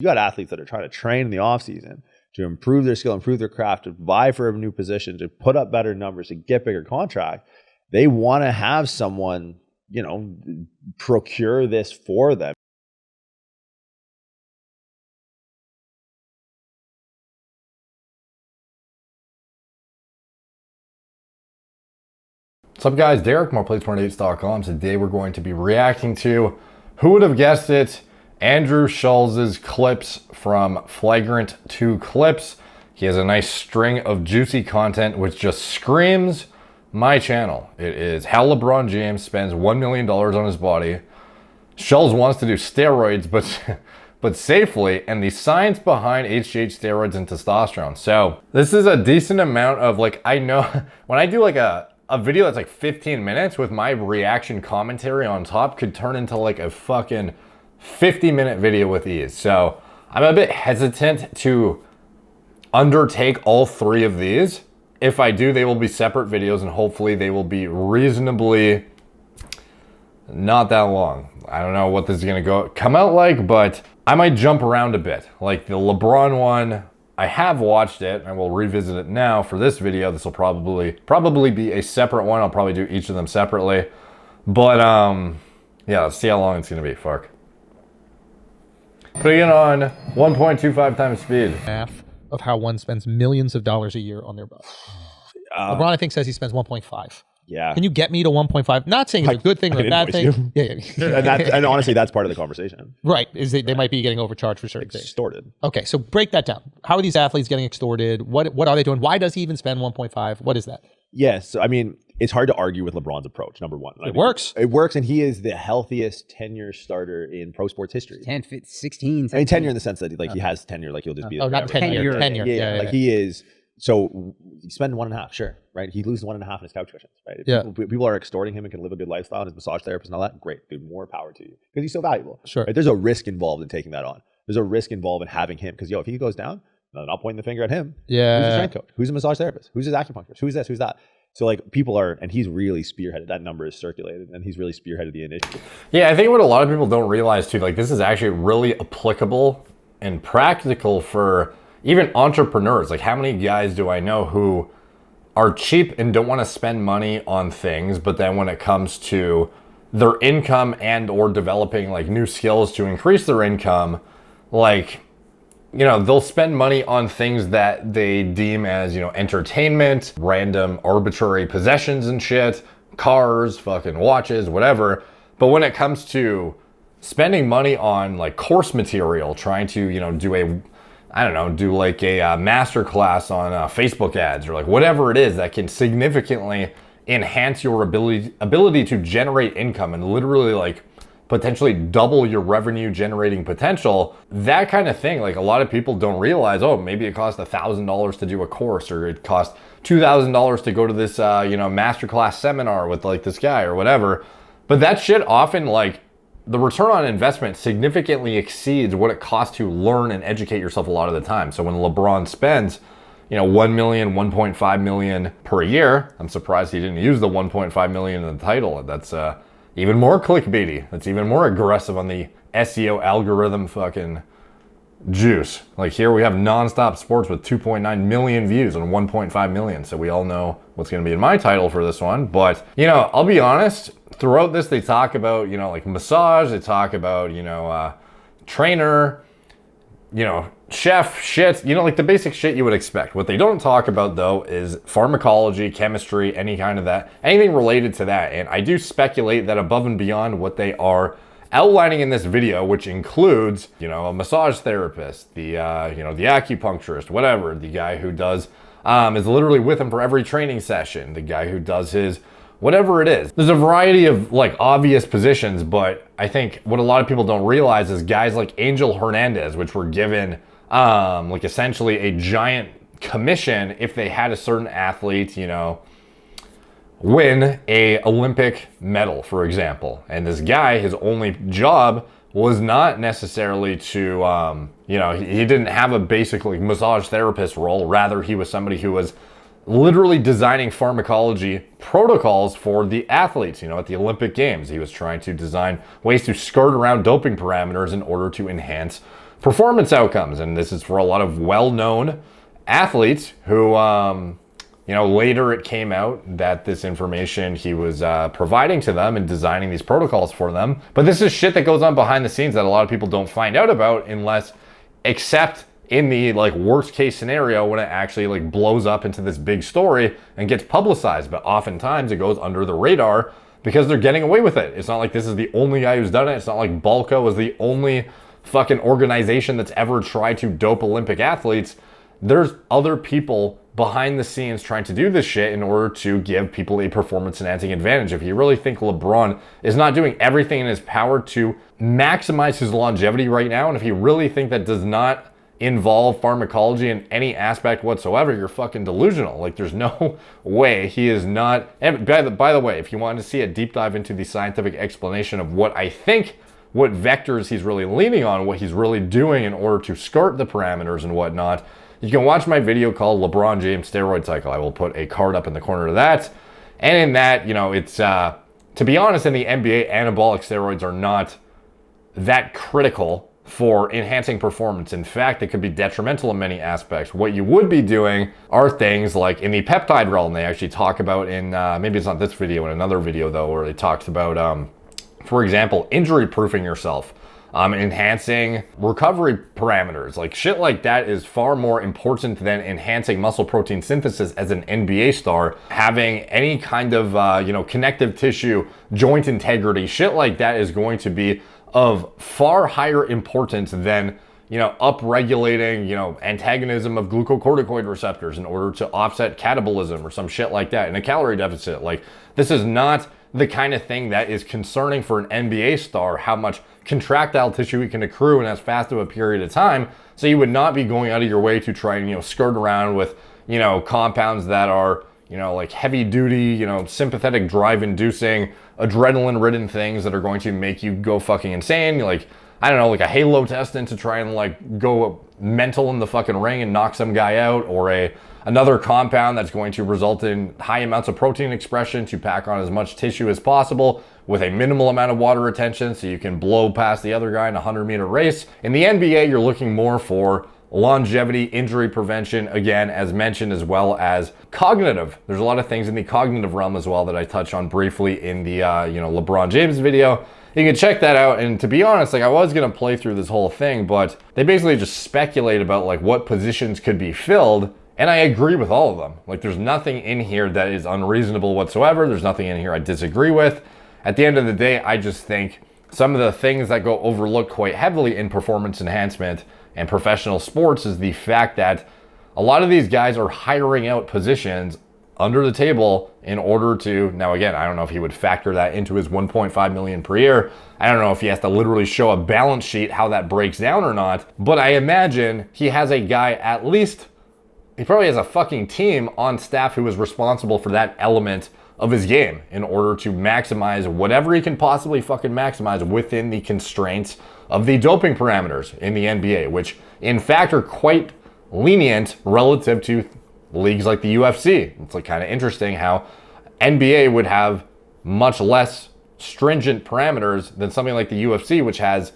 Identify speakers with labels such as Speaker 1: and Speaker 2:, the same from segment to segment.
Speaker 1: You got athletes that are trying to train in the off season to improve their skill, improve their craft, to vie for a new position, to put up better numbers, to get bigger contract. They want to have someone, you know, procure this for them.
Speaker 2: What's up, guys? Derek, moreplay28s.com. Today we're going to be reacting to, who would have guessed it, Andrew Schulz's clips from Flagrant 2 Clips. He has a nice string of juicy content which just screams my channel. It is how LeBron James spends $1 million on his body. Schulz wants to do steroids, but safely, and the science behind HGH steroids and testosterone. So this is a decent amount of, like, I know when I do like a video that's like 15 minutes with my reaction commentary on top could turn into like a fucking 50-minute video with ease. So I'm a bit hesitant to undertake all three of these. If I do, they will be separate videos, and hopefully they will be reasonably not that long. I don't know what this is gonna come out like, but I might jump around a bit. Like the LeBron one, I have watched it and we'll revisit it now for this video. This will probably be a separate one. I'll probably do each of them separately. But yeah, let's see how long it's gonna be. Fuck. Putting it on 1.25 times speed.
Speaker 3: Half of how one spends millions of dollars a year on their body. LeBron, I think, says he spends 1.5.
Speaker 1: Yeah.
Speaker 3: Can you get me to 1.5? Not saying it's a good thing or a bad thing. Yeah.
Speaker 1: And honestly, that's part of the conversation.
Speaker 3: Right. Is they might be getting overcharged for certain things.
Speaker 1: Extorted.
Speaker 3: Okay, so break that down. How are these athletes getting extorted? What are they doing? Why does he even spend 1.5? What is that?
Speaker 1: Yes. I mean, it's hard to argue with LeBron's approach, number one.
Speaker 3: It works.
Speaker 1: It works, and he is the healthiest tenure starter in pro sports history.
Speaker 4: 10, 16, 17.
Speaker 1: I mean, tenure in the sense that he has tenure, like he'll just be there.
Speaker 3: Oh, not
Speaker 1: forever.
Speaker 3: tenure. Tenure.
Speaker 1: Yeah, like he is. So you spend 1.5, sure, right? He loses 1.5 in his couch cushions, right? If people are extorting him and can live a good lifestyle, and his massage therapist and all that, great, dude, more power to you, because he's so valuable.
Speaker 3: Sure.
Speaker 1: Right? There's a risk involved in taking that on. There's a risk involved in having him, because if he goes down, no, not pointing the finger at him.
Speaker 3: Yeah.
Speaker 1: Who's his strength coach? Who's his massage therapist? Who's his acupuncturist? Who's this? Who's that? So like people are, and he's really spearheaded. That number is circulated, and he's really spearheaded the initiative.
Speaker 2: Yeah, I think what a lot of people don't realize too, like this is actually really applicable and practical for even entrepreneurs. Like how many guys do I know who are cheap and don't want to spend money on things, but then when it comes to their income and or developing like new skills to increase their income, like, you know, they'll spend money on things that they deem as, you know, entertainment, random arbitrary possessions and shit, cars, fucking watches, whatever. But when it comes to spending money on like course material, trying to, you know, do like a master class on Facebook ads or like whatever it is that can significantly enhance your ability to generate income and literally like potentially double your revenue generating potential, that kind of thing. Like a lot of people don't realize, oh, maybe it costs $1,000 to do a course, or it costs $2,000 to go to this, masterclass seminar with like this guy or whatever. But that shit often, like, the return on investment significantly exceeds what it costs to learn and educate yourself a lot of the time. So when LeBron spends, you know, 1 million, 1.5 million per year, I'm surprised he didn't use the 1.5 million in the title. That's even more clickbaity. That's even more aggressive on the SEO algorithm fucking juice. Like here we have nonstop sports with 2.9 million views on 1.5 million. So we all know what's going to be in my title for this one. But, you know, I'll be honest, throughout this, they talk about, you know, like massage, they talk about, you know, trainer, you know, chef shit, you know, like the basic shit you would expect. What they don't talk about though is pharmacology, chemistry, any kind of that, anything related to that. And I do speculate that above and beyond what they are outlining in this video, which includes, you know, a massage therapist, the, you know, the acupuncturist, whatever, the guy who does, is literally with him for every training session, the guy who does his, whatever it is. There's a variety of like obvious positions, but I think what a lot of people don't realize is guys like Angel Hernandez, which were given, like essentially a giant commission if they had a certain athlete, you know, win a Olympic medal, for example. And this guy, his only job was not necessarily to, you know, he didn't have a basic like massage therapist role. Rather, he was somebody who was literally designing pharmacology protocols for the athletes, you know, at the Olympic Games. He was trying to design ways to skirt around doping parameters in order to enhance performance outcomes. And this is for a lot of well-known athletes who, later it came out that this information he was providing to them and designing these protocols for them. But this is shit that goes on behind the scenes that a lot of people don't find out about except in the worst case scenario when it actually blows up into this big story and gets publicized. But oftentimes it goes under the radar because they're getting away with it. It's not like this is the only guy who's done it. It's not like Balco is the only fucking organization that's ever tried to dope Olympic athletes. There's other people behind the scenes trying to do this shit in order to give people a performance enhancing advantage. If you really think LeBron is not doing everything in his power to maximize his longevity right now, and if you really think that does not involve pharmacology in any aspect whatsoever, you're fucking delusional. There's no way he is not. And by the way, if you want to see a deep dive into the scientific explanation of what vectors he's really leaning on, what he's really doing in order to skirt the parameters and whatnot, you can watch my video called LeBron James Steroid Cycle. I will put a card up in the corner of that. And in that, it's, to be honest, in the NBA, anabolic steroids are not that critical for enhancing performance. In fact, it could be detrimental in many aspects. What you would be doing are things like in the peptide realm, they actually talk about in, maybe it's not this video, in another video though, where they talked about, for example, injury proofing yourself. Enhancing recovery parameters, shit like that is far more important than enhancing muscle protein synthesis as an NBA star. Having any kind of, connective tissue, joint integrity, shit like that is going to be of far higher importance than, upregulating, antagonism of glucocorticoid receptors in order to offset catabolism or some shit like that in a calorie deficit. This is not the kind of thing that is concerning for an NBA star, how much contractile tissue he can accrue in as fast of a period of time. So you would not be going out of your way to try and, skirt around with, compounds that are, heavy duty, sympathetic drive inducing, adrenaline ridden things that are going to make you go fucking insane. I don't know, a halo testing to try and go mental in the fucking ring and knock some guy out, or another compound that's going to result in high amounts of protein expression to pack on as much tissue as possible with a minimal amount of water retention so you can blow past the other guy in a 100-meter race. In the NBA, you're looking more for longevity, injury prevention, again, as mentioned, as well as cognitive. There's a lot of things in the cognitive realm as well that I touched on briefly in the, LeBron James video. You can check that out. And to be honest, I was going to play through this whole thing, but they basically just speculate about what positions could be filled. And I agree with all of them. There's nothing in here that is unreasonable whatsoever. There's nothing in here I disagree with. At the end of the day, I just think some of the things that go overlooked quite heavily in performance enhancement and professional sports is the fact that a lot of these guys are hiring out positions under the table in order to, now again, I don't know if he would factor that into his 1.5 million per year. I don't know if he has to literally show a balance sheet how that breaks down or not, but I imagine he has a guy at least, he probably has a fucking team on staff who is responsible for that element of his game in order to maximize whatever he can possibly fucking maximize within the constraints of the doping parameters in the NBA, which in fact are quite lenient relative to leagues like the UFC. It's kind of interesting how NBA would have much less stringent parameters than something like the UFC, which has,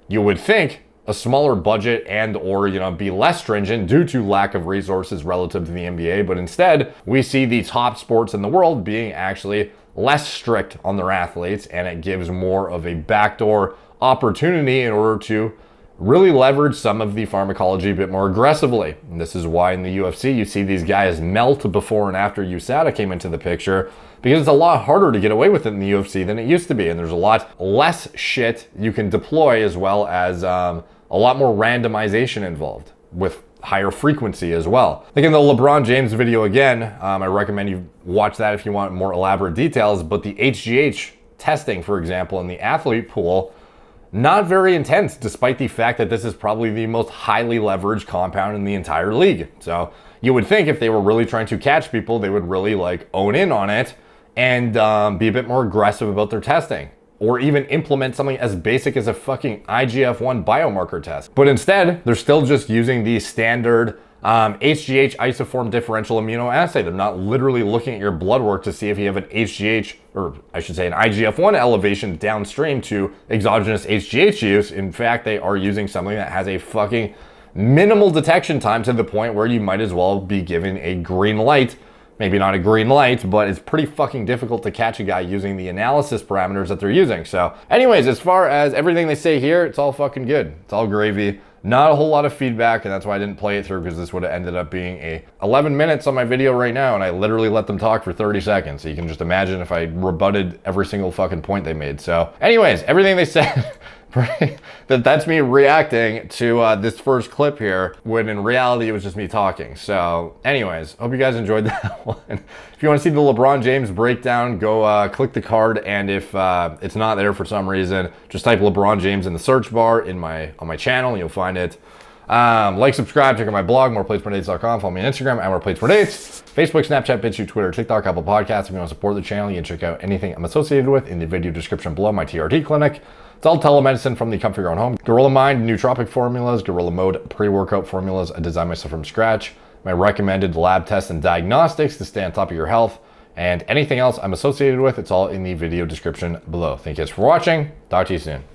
Speaker 2: you would think, a smaller budget and or be less stringent due to lack of resources relative to the NBA. But instead, we see the top sports in the world being actually less strict on their athletes, and it gives more of a backdoor opportunity in order to really leverage some of the pharmacology a bit more aggressively. And this is why in the UFC you see these guys melt before and after USADA came into the picture, because it's a lot harder to get away with it in the UFC than it used to be, and there's a lot less shit you can deploy, as well as a lot more randomization involved with higher frequency as well. Like in the LeBron James video again, I recommend you watch that if you want more elaborate details, but the HGH testing, for example, in the athlete pool, not very intense, despite the fact that this is probably the most highly leveraged compound in the entire league. So you would think if they were really trying to catch people, they would really own in on it and be a bit more aggressive about their testing, or even implement something as basic as a fucking IGF-1 biomarker test. But instead, they're still just using the standard HGH isoform differential immunoassay. They're not literally looking at your blood work to see if you have an HGH, or I should say an IGF-1 elevation downstream to exogenous HGH use. In fact, they are using something that has a fucking minimal detection time to the point where you might as well be given a green light. Maybe not a green light, but it's pretty fucking difficult to catch a guy using the analysis parameters that they're using. So anyways, as far as everything they say here, it's all fucking good. It's all gravy. Not a whole lot of feedback, and that's why I didn't play it through, because this would have ended up being a 11 minutes on my video right now, and I literally let them talk for 30 seconds. So you can just imagine if I rebutted every single fucking point they made. So anyways, everything they said, that's me reacting to this first clip here, when in reality it was just me talking. So anyways, hope you guys enjoyed that one. If you want to see the LeBron James breakdown, go click the card, and if it's not there for some reason, just type LeBron James in the search bar on my channel and you'll find it. Like, subscribe, check out my blog, moreplatesmoredates.com. Follow me on Instagram at moreplatesmoredates, Facebook, Snapchat, BitChute, Twitter, TikTok, Apple Podcasts. If you want to support the channel, you can check out anything I'm associated with in the video description below. My TRT clinic. It's all telemedicine from the comfort of your own home. Gorilla Mind, nootropic formulas, Gorilla Mode pre-workout formulas I designed myself from scratch. My recommended lab tests and diagnostics to stay on top of your health. And anything else I'm associated with, it's all in the video description below. Thank you guys for watching. Talk to you soon.